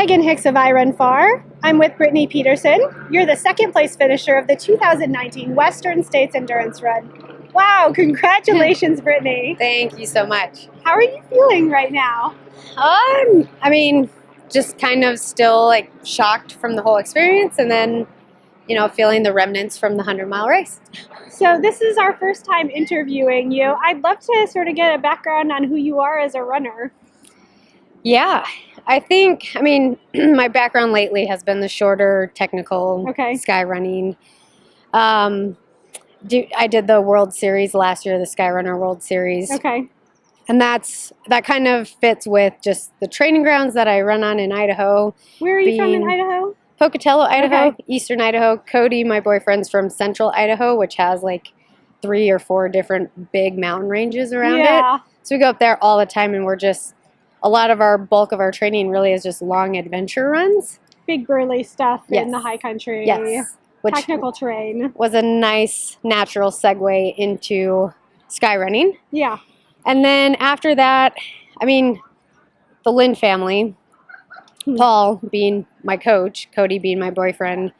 Megan Hicks of I Run Far. I'm with Brittany Peterson. You're the second place finisher of the 2019 Western States Endurance Run. Wow, congratulations, Brittany. Thank you so much. How are you feeling right now? Just kind of still like shocked from the whole experience, and then, feeling the remnants from the 100-mile race. So this is our first time interviewing you. I'd love to sort of get a background on who you are as a runner. Yeah, my background lately has been the shorter technical sky running. I did the World Series last year, the Skyrunner World Series. Okay. And that kind of fits with just the training grounds that I run on in Idaho. Where are you from in Idaho? Pocatello, Idaho, Okay. Eastern Idaho. Cody, my boyfriend's from Central Idaho, which has like 3 or 4 different big mountain ranges around it. So we go up there all the time, and a lot of our bulk of our training really is just long adventure runs. Big burly stuff in the high country. Yes. Which technical terrain. Was a nice natural segue into sky running. Yeah. And then after that, the Lynn family, Paul being my coach, Cody being my boyfriend,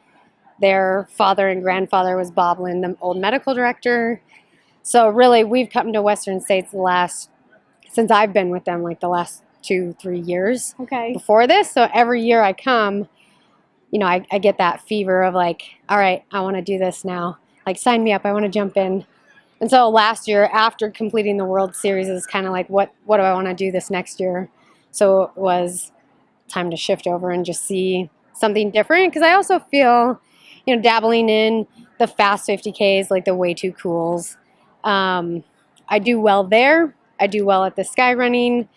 their father and grandfather was Bob Lynn, the old medical director. So really, we've come to Western States since I've been with them, like the last 2-3 years before this. So every year I come, I get that fever of like, all right, I want to do this now. Like, sign me up. I want to jump in. And so last year, after completing the World Series, it was kind of like, what do I want to do this next year? So it was time to shift over and just see something different. Because I also feel, dabbling in the fast 50Ks, like the way too cools. I do well there. I do well at the sky running.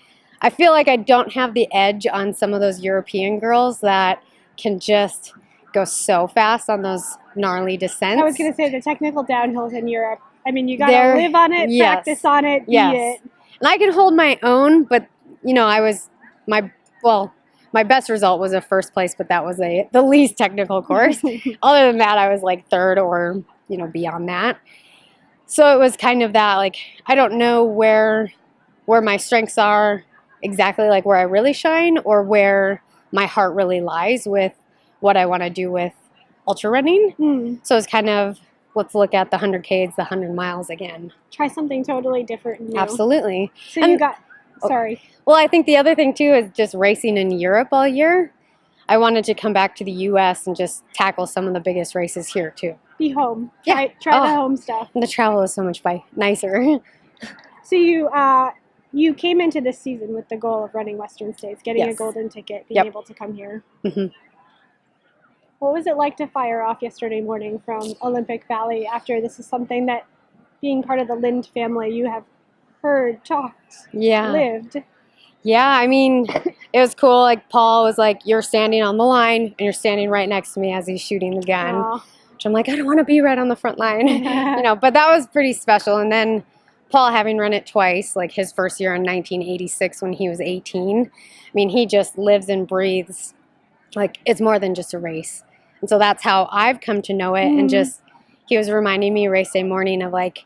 I feel like I don't have the edge on some of those European girls that can just go so fast on those gnarly descents. I was going to say the technical downhills in Europe. You got to live on it, practice on it, be it. And I can hold my own, but, my best result was a first place, but that was the least technical course. Other than that, I was like third or, beyond that. So it was kind of that, like, I don't know where my strengths are exactly, like where I really shine or where my heart really lies with what I want to do with ultra running. So it's kind of, let's look at the 100Ks, the 100 miles again. Try something totally different and new. Absolutely. So you got, sorry. Well, I think the other thing too is just racing in Europe all year. I wanted to come back to the U.S. and just tackle some of the biggest races here too. Be home. Try the home stuff. And the travel is so much nicer. So you came into this season with the goal of running Western States, getting a golden ticket, being able to come here. What was it like to fire off yesterday morning from Olympic Valley after this is something that, being part of the Lind family, you have heard, talked, lived? Yeah, it was cool. Like, Paul was like, you're standing on the line, and you're standing right next to me as he's shooting the gun. Aww. Which I'm like, I don't want to be right on the front line. But that was pretty special. And then Paul, having run it twice, like his first year in 1986 when he was 18, he just lives and breathes like it's more than just a race. And so that's how I've come to know it. And just, he was reminding me race day morning of like,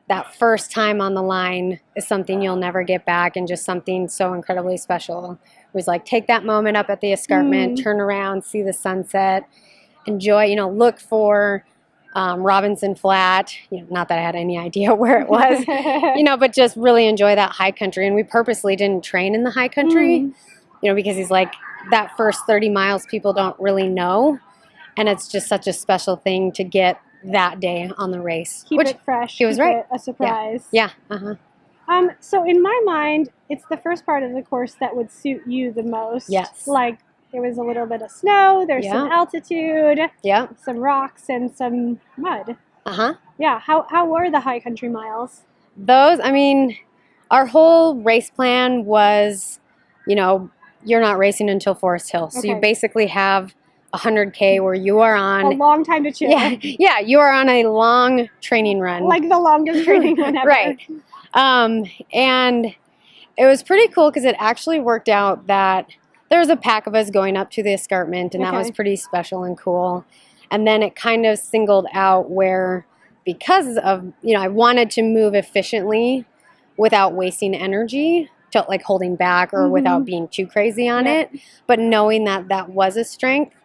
that first time on the line is something you'll never get back, and just something so incredibly special. It was like, take that moment up at the escarpment, turn around, see the sunset, enjoy, look for Robinson Flat. Not that I had any idea where it was, but just really enjoy that high country. And we purposely didn't train in the high country, because he's like, that first 30 miles people don't really know. And it's just such a special thing to get that day on the race. Keep it fresh. He was right. A surprise. Yeah. So in my mind, it's the first part of the course that would suit you the most. Yes. Like, there was a little bit of snow, there's some altitude, some rocks, and some mud. Yeah. How were the high country miles? Those, our whole race plan was, you're not racing until Forest Hill. So you basically have 100K where you are on a long time to chill. Yeah, you are on a long training run. Like the longest training run ever. Right. And it was pretty cool because it actually worked out that there was a pack of us going up to the escarpment, and that was pretty special and cool. And then it kind of singled out where, because of, I wanted to move efficiently without wasting energy. like holding back or without being too crazy on it, but knowing that that was a strength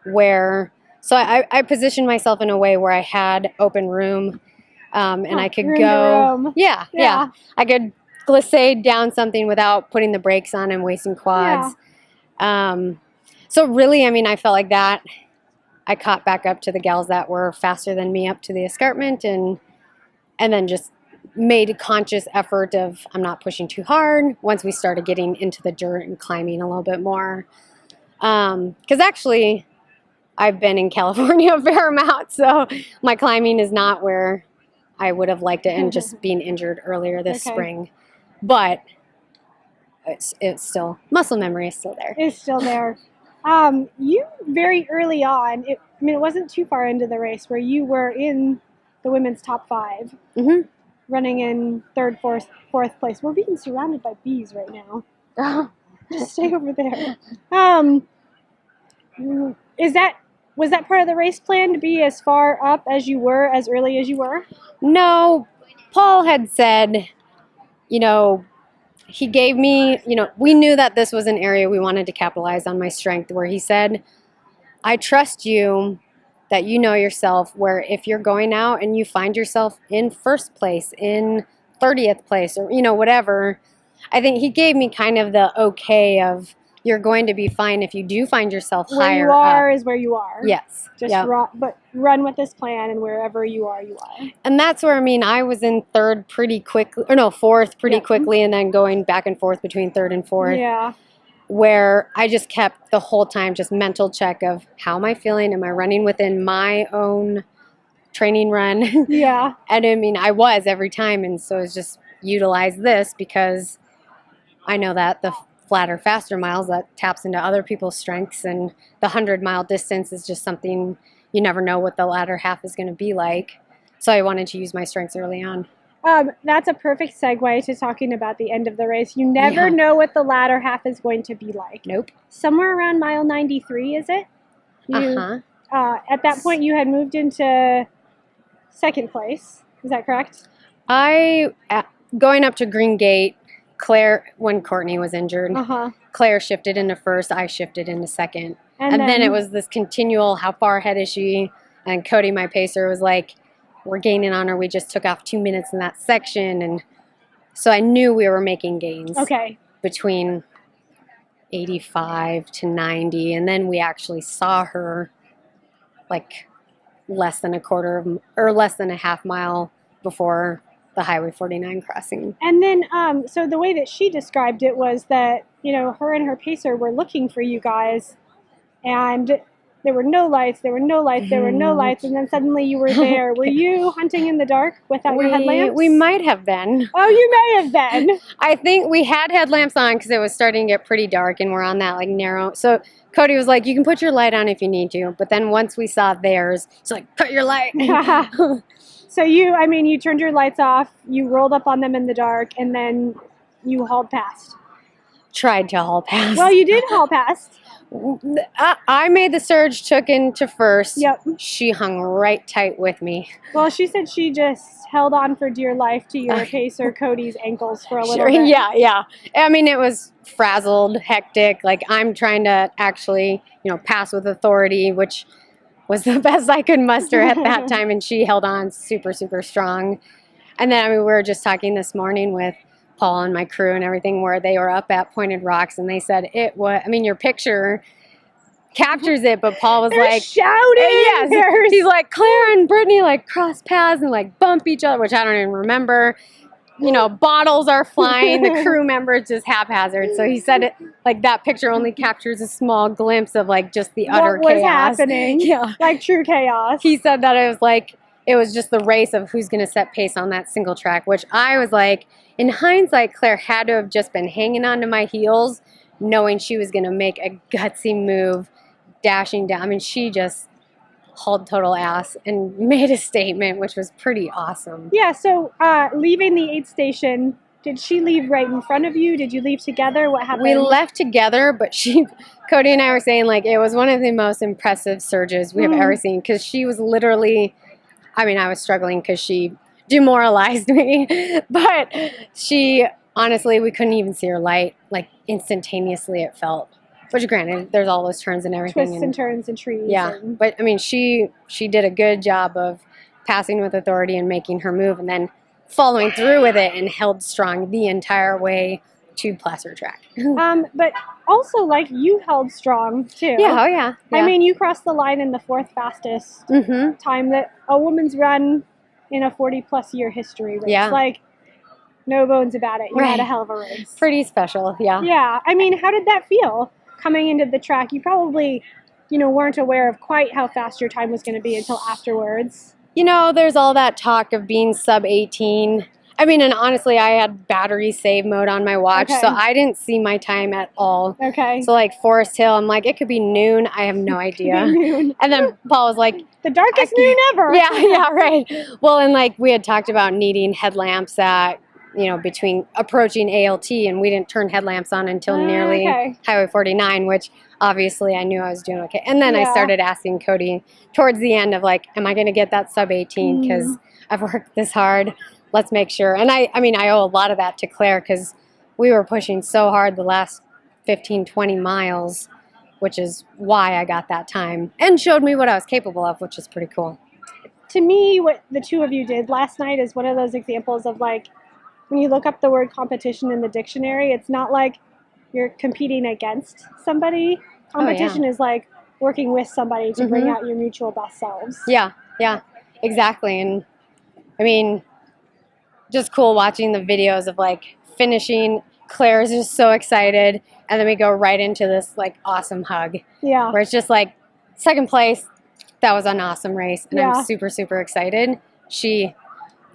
where, so I positioned myself in a way where I had open room, and I could go, yeah, I could glissade down something without putting the brakes on and wasting quads. So really, I mean, I felt like that I caught back up to the gals that were faster than me up to the escarpment, and then just made a conscious effort of I'm not pushing too hard once we started getting into the dirt and climbing a little bit more. Because actually, I've been in California a fair amount, so my climbing is not where I would have liked it, and just being injured earlier this spring. But it's still, muscle memory is still there. It's still there. You very early on, I mean, it wasn't too far into the race where you were in the women's top 5, running in 3rd, 4th place. We're being surrounded by bees right now. Just stay over there. Was that part of the race plan to be as far up as you were, as early as you were? No, Paul had said, you know, he gave me, you know, we knew that this was an area we wanted to capitalize on my strength, where he said, I trust you, that you know yourself, where if you're going out and you find yourself in 1st place, in 30th place, or, you know, whatever, I think he gave me kind of the okay of, you're going to be fine if you do find yourself higher up. Where you are is where you are. Yes. Just run with this plan, and wherever you are, you are. And that's where, I mean, I was in 3rd pretty quickly, or no, 4th pretty quickly, and then going back and forth between 3rd and 4th. Yeah. Where I just kept the whole time just mental check of how am I feeling? Am I running within my own training run? Yeah. And I mean, I was every time, and so it's just utilize this because I know that the flatter, faster miles, that taps into other people's strengths, and the 100-mile distance is just something you never know what the latter half is going to be like. So I wanted to use my strengths early on. That's a perfect segue to talking about the end of the race. You never know what the latter half is going to be like. Nope. Somewhere around mile 93, is it? At that point, you had moved into 2nd place. Is that correct? Going up to Green Gate, Claire, when Courtney was injured, Claire shifted into 1st, I shifted into 2nd. And then it was this continual, how far ahead is she? And Cody, my pacer, was like, we're gaining on her. We just took off 2 minutes in that section. And so I knew we were making gains. Between 85 to 90. And then we actually saw her like less than a half mile before the Highway 49 crossing. And then, so the way that she described it was that, you know, her and her pacer were looking for you guys, and there were no lights, there were no lights, there were no lights, and then suddenly you were there. Were you hunting in the dark without your headlamps? We might have been. Oh, you may have been. I think we had headlamps on because it was starting to get pretty dark, and we're on that like narrow. So Cody was like, you can put your light on if you need to. But then once we saw theirs, it's like, put your light. So you turned your lights off, you rolled up on them in the dark, and then you hauled past. Tried to haul past. Well, you did haul past. I made the surge, took into 1st. Yep. She hung right tight with me. Well, she said she just held on for dear life to your pacer Cody's ankles for a little bit. Yeah. I mean, it was frazzled, hectic. Like, I'm trying to actually, you know, pass with authority, which was the best I could muster at that time. And she held on super, super strong. And then, I mean, we were just talking this morning with Paul and my crew and everything, where they were up at Pointed Rocks, and they said it was, I mean, your picture captures it, but Paul was like shouting. Yes, he's like, Claire and Brittany like cross paths and like bump each other, which I don't even remember. You know, bottles are flying, the crew members just haphazard. So he said it like that picture only captures a small glimpse of like just the utter chaos. What was happening? Yeah, like true chaos. He said that it was just the race of who's going to set pace on that single track, which I was like, in hindsight, Claire had to have just been hanging on to my heels, knowing she was going to make a gutsy move, dashing down. I mean, she just hauled total ass and made a statement, which was pretty awesome. Yeah, so leaving the aid station, did she leave right in front of you? Did you leave together? What happened? We left together, but Cody and I were saying, like, it was one of the most impressive surges we have ever seen, because she was literally, I mean, I was struggling because she demoralized me, but she honestly, we couldn't even see her light. Like, instantaneously it felt. Which, granted, there's all those turns and everything. Twists and turns and trees. Yeah, but I mean, she did a good job of passing with authority and making her move, and then following through with it and held strong the entire way to placer track. But also, like, you held strong too. Yeah, oh yeah. I mean, you crossed the line in the 4th fastest time that a woman's run in a 40-plus year history race. Yeah. Like, no bones about it. You had a hell of a race. Pretty special, yeah. Yeah. I mean, how did that feel? Coming into the track, you probably, weren't aware of quite how fast your time was going to be until afterwards. There's all that talk of being sub 18. I mean, and honestly, I had battery save mode on my watch, so I didn't see my time at all. Okay. So, like, Forest Hill, I'm like, it could be noon. I have no idea. And then Paul was like, the darkest noon ever. Yeah, right. Well, and, like, we had talked about needing headlamps at, between approaching ALT, and we didn't turn headlamps on until nearly Highway 49, which obviously I knew I was doing okay. And then I started asking Cody towards the end of, like, am I going to get that sub 18? Because I've worked this hard. Let's make sure. And I mean, I owe a lot of that to Claire, because we were pushing so hard the last 15, 20 miles, which is why I got that time and showed me what I was capable of, which is pretty cool. To me, what the two of you did last night is one of those examples of, like, when you look up the word competition in the dictionary, it's not like you're competing against somebody. Competition is like working with somebody to bring out your mutual best selves. Yeah, exactly. And I mean, just cool watching the videos of, like, finishing. Claire is just so excited, and then we go right into this, like, awesome hug. Yeah. Where it's just like, second place, that was an awesome race, and I'm super, super excited. She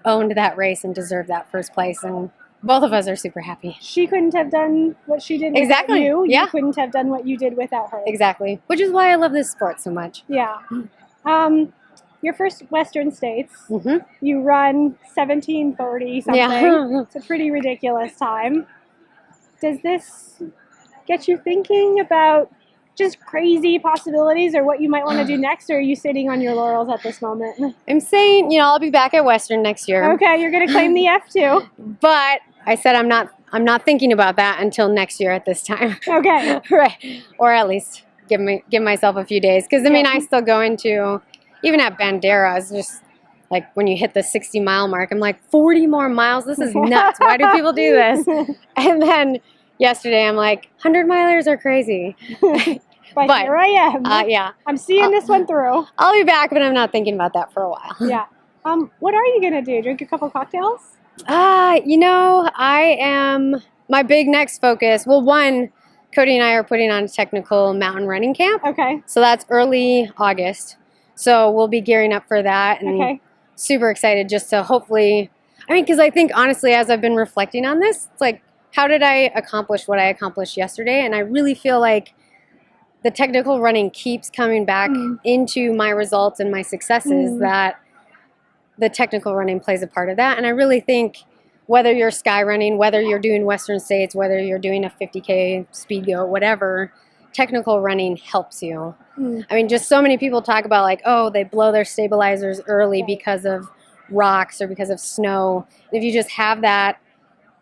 owned that race and deserved that first place, and both of us are super happy. She couldn't have done what she did without you. You couldn't have done what you did without her. Exactly. Which is why I love this sport so much. Yeah. Your first Western States, you run 17:30 something. Yeah. It's a pretty ridiculous time. Does this get you thinking about just crazy possibilities or what you might want to do next, or are you sitting on your laurels at this moment? I'm saying, I'll be back at Western next year. Okay, you're going to claim the F2. But I said I'm not thinking about that until next year at this time. Okay. Right. Or at least give myself a few days, because I mean, I still go into, even at Bandera, it's just like when you hit the 60-mile mark, I'm like, 40 more miles? This is nuts. Why do people do this? And then yesterday, I'm like, 100-milers are crazy. But here I am. Yeah. I'm seeing this one through. I'll be back, but I'm not thinking about that for a while. Yeah. What are you going to do? Drink a couple cocktails? I am, my big next focus, well, one, Cody and I are putting on a technical mountain running camp. Okay. So that's early August. So we'll be gearing up for that, and super excited just to hopefully, because I think honestly, as I've been reflecting on this, it's like, how did I accomplish what I accomplished yesterday? And I really feel like the technical running keeps coming back into my results and my successes, that the technical running plays a part of that. And I really think whether you're sky running, whether you're doing Western States, whether you're doing a 50K speed go, whatever, technical running helps you. I mean, just so many people talk about, like, oh, they blow their stabilizers early because of rocks or because of snow. If you just have that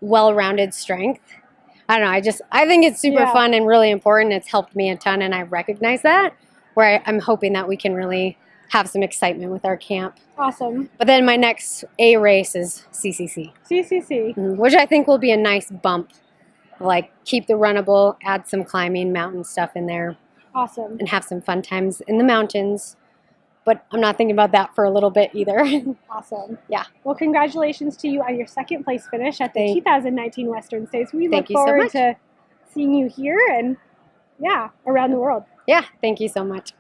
well-rounded strength, I don't know, I think it's super fun and really important. It's helped me a ton, and I recognize that, where I'm hoping that we can really have some excitement with our camp. Awesome. But then my next A race is CCC. CCC. Which I think will be a nice bump. Like, keep the runnable, add some climbing, mountain stuff in there. Awesome. And have some fun times in the mountains. But I'm not thinking about that for a little bit either. Awesome. Yeah. Well, congratulations to you on your second place finish at the 2019 Western States. We look so forward much. to seeing you here and, around the world. Yeah, thank you so much.